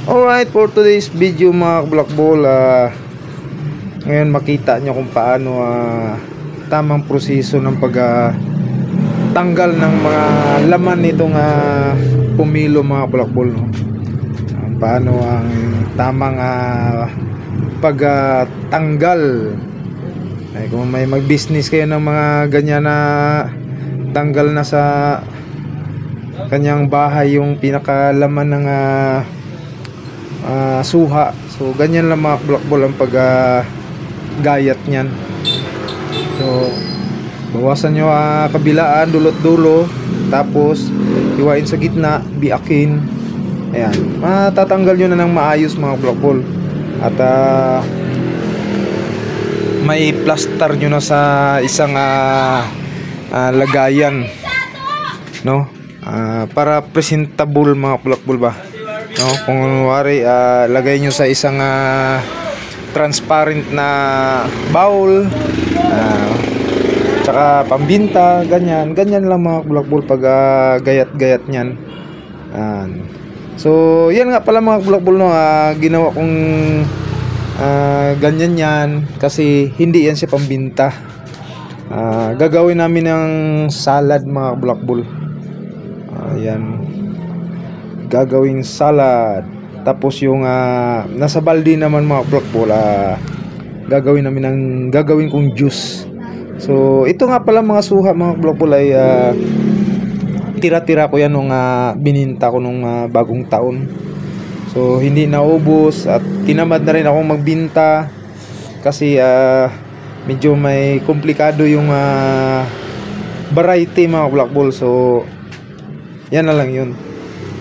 Alright, for today's video mga Black Ball, ngayon makita nyo kung paano tamang proseso ng tanggal ng mga laman nitong pumilo mga Black Ball, no? Paano ang tamang pagtanggal. Ay, kung may mag-business kayo ng mga ganyan na tanggal na sa kanyang bahay yung pinakalaman ng suha, so ganyan lang mga Black Ball ang gayat nyan. So bawasan nyo kabilaan, dulot-dulo, tapos iwain sa gitna, biakin. Ayan, matatanggal nyo na ng maayos mga Black Ball. At may plaster nyo na sa isang lagayan, no? Para presentable mga Black Ball ba, no? Kung kunwari lagay nyo sa isang transparent na bowl, tsaka pambinta, ganyan lang mga Black Ball pag gayat-gayat nyan. So yan nga pala mga Black Ball, no? Ginawa kong ganyan yan kasi hindi yan siya pambinta. Gagawin namin ng salad mga Black Ball. Ayan, gagawing salad. Tapos yung nasa balde naman mga Black Ball, gagawin kong juice. So ito nga pala mga suha mga Black Ball ay tira-tira ko yan nung bininta ko nung bagong taon. So hindi naubos at tinamad na rin akong magbinta kasi medyo may komplikado yung variety mga Black Ball. So yan na lang yun.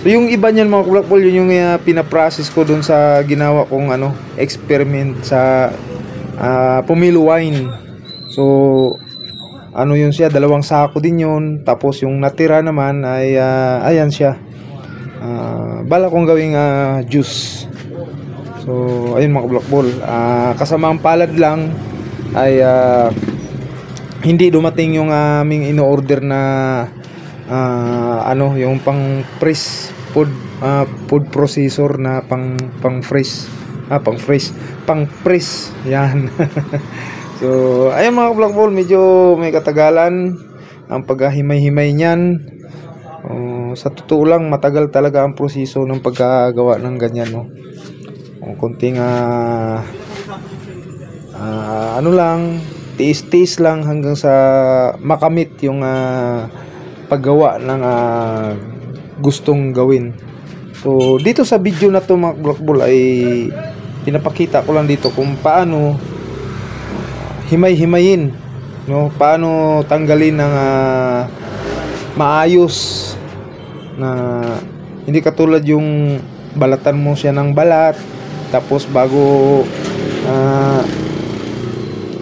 So yung iba niyan mga Black Ball, yun yung pinaprocess ko dun sa ginawa kong experiment sa pumilo wine. So ano yun siya, 2 sako din yun. Tapos yung natira naman ay ayan siya, bala kong gawing juice. So ayun mga Black Ball, kasama ang palad lang ay hindi dumating yung aming ino-order na yung pang fresh food processor na pang fresh yan. So ayun mga Black Ball, medyo may katagalan ang paghahimay-himay niyan. Sa totoo lang, matagal talaga ang proseso ng pagkagawa ng ganyan, no? Konting lang, tiis-tiis lang hanggang sa makamit yung paggawa ng gustong gawin. So dito sa video na to mga Black Ball ay pinapakita ko lang dito kung paano himay-himayin, no? Paano tanggalin ng maayos, na hindi katulad yung balatan mo siya ng balat tapos bago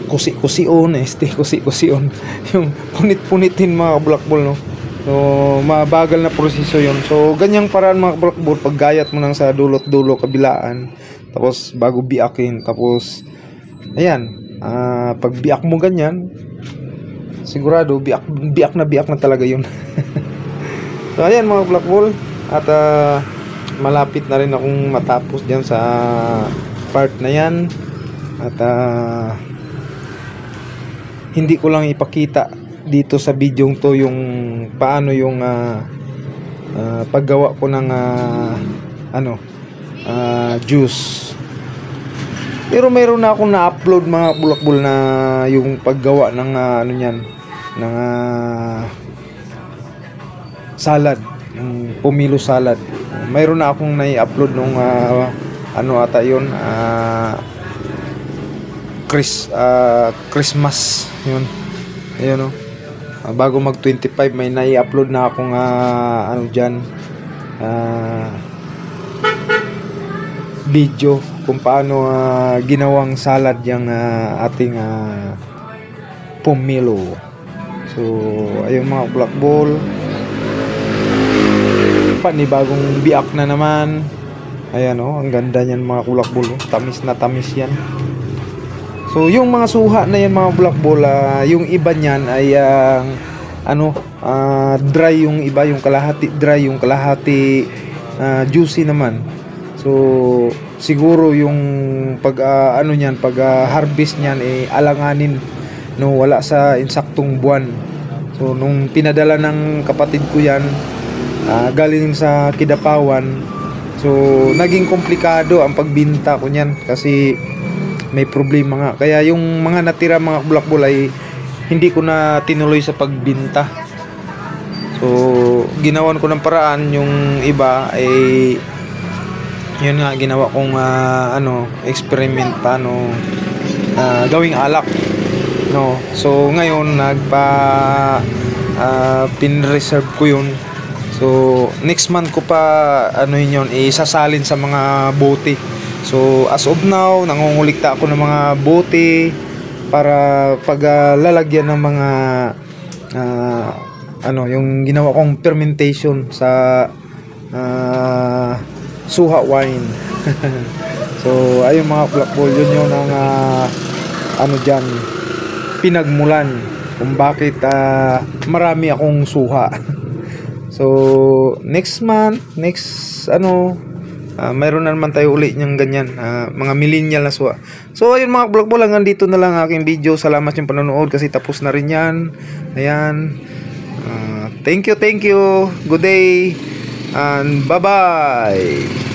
kusi-kusion yung punit-punitin mga Black Ball, no? So mabagal na proseso yun. So ganyang paraan mga Black Ball, paggayat mo nang sa dulot-dulo, kabilaan, tapos bago biakin, tapos ayan, pag biak mo ganyan, sigurado biak na talaga yun. So ayan mga Black Ball, at malapit na rin akong matapos dyan sa part na yan. At hindi ko lang ipakita dito sa video to yung paano yung paggawa ko ng juice. Pero mayroon na akong na-upload mga Black Ball na yung paggawa ng niyan, ng salad, yung pumilo salad. Mayroon na akong na-upload nung ata yun, Christmas yun. Ayun, no? Bago mag 25 may na-upload na akong dyan, video kung paano ginawang salad yung ating pumilo. So ayun mga Black Ball, panibagong biak na naman. Ayan, ang ganda niyan mga Black Ball, tamis na tamis yan. So yung mga suha na yan mga Black Ball, yung iba niyan ay dry, yung iba yung kalahati dry, yung kalahati juicy naman. So siguro yung pag ano niyan, pag harvest niyan alanganin, no, wala sa insaktong buwan. So nung pinadala ng kapatid ko yan, galing sa Kidapawan, so naging komplikado ang pagbinta ko niyan kasi may problema nga. Kaya yung mga natira mga bulakbol ay hindi ko na tinuloy sa pagbinta. So ginawan ko ng paraan. Yung iba ay yun nga, ginawa kong experiment paano gawing alak, no. So ngayon pinreserve ko yun. So next month ko pa yun isasalin sa mga bote. So as of now nangungulikta ako ng mga bote para pag lalagyan ng mga yung ginawa kong fermentation sa suha wine. So ayun mga bulakbol, yun ang dyan pinagmulan kung bakit marami akong suha. So next month, mayroon na naman tayo uli niyang ganyan, mga millennial na suha. So ayun mga bulakbol, hanggang dito na lang aking video. Salamat yung panonood kasi tapos na rin yan. Ayan, thank you, good day and bye bye.